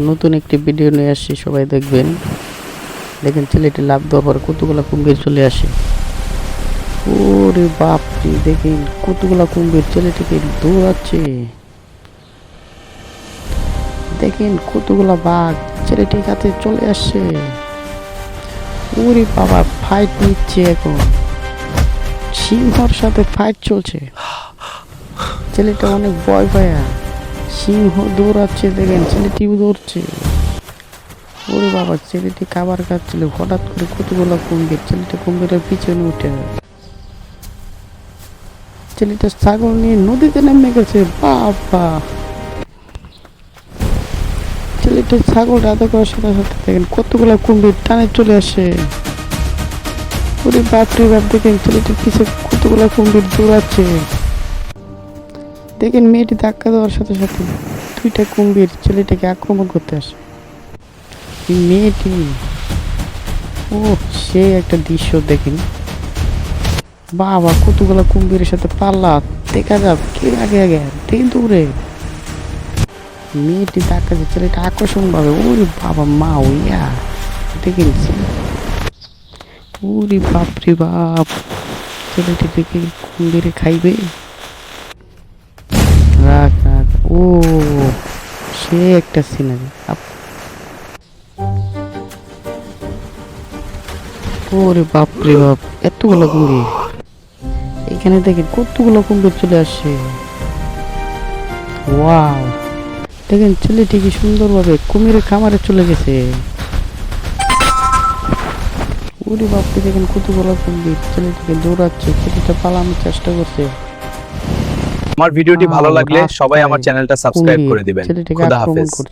নতুন একটি ভিডিও নিয়ে আসছি, সবাই দেখবেন। দেখেন ছেলেটি লাফ দেওয়ার পর কতগুলা কুম্ভীর চলে আসে। ওরে বাপরে, দেখেন কতগুলা কুম্ভীর ছেলেটিকে দৌড়াচ্ছে। দেখেন কতগুলা বাঘ ছেলেটির কাছে চলে আসছে। ওরে বাবা, ফাইট নিচ্ছে এখন, সিংহর সাথে ফাইট চলছে। ছেলেটা অনেক ভয় পায়া, সিংহ দৌড়াচ্ছে, দেখেন ছেলেটিও দৌড়ছে। ওরে বাবা, ছেলেটি খাবার খাচ্ছিল, হঠাৎ করে কতগুলো কুম্ভীর ছেলেটা কুম্ভীরের পিছনে উঠে। ছেলেটা ছাগল নিয়ে নদীতে নেমে গেছে। বাবা, ছেলেটা ছাগল রাধা করার সাথে সাথে দেখেন কতগুলো কুম্ভীর টানে চলে আসে। ওরে বাপরে বাপ, দেখেন ছেলেটির পিছনে কতগুলো কুম্ভীর দৌড়াচ্ছে। দেখেন মেয়েটি ধাক্কা দেওয়ার সাথে সাথে দুইটা কুম্ভীর ছেলেটাকে আক্রমণ করতে আসে। মেয়েটি, ও সে একটা দৃশ্য দেখেন। বাবা, কতগুলা কুম্ভীরের সাথে পাল্লা, দেখা যাক কে আগে আগে, দেখেন দৌড়ে মেয়েটি ধাক্কা দিয়ে ছেলেটা আকর্ষণ ভাবে। ওরে বাবা, মা ওইয়া দেখেন, ওরে বাপরে বাপ, ছেলেটি দেখে কুম্ভীরে খাইবে। রাখ রাখ, ও সে একটা সিনারি। ওরে বাপরে বাপ, এতগুলো কুম্ভীর এখানে দেখেন, কতগুলো কুম্ভীর চলে আসছে। ওয়াও, দেখেন ছেলেটি কি সুন্দরভাবে কুমিরের খামারে চলে গেছে। ওরে বাপরে, দেখেন কতগুলো কুম্ভীর ছেলেটিকে দৌড়াচ্ছে, ছেলেটা পালানোর চেষ্টা করছে। আমার ভিডিওটি ভালো লাগলে সবাই আমার চ্যানেলটা সাবস্ক্রাইব করে দিবেন। ছেলেটিকে খোদা আক্রমণ হাফেজ। করছে।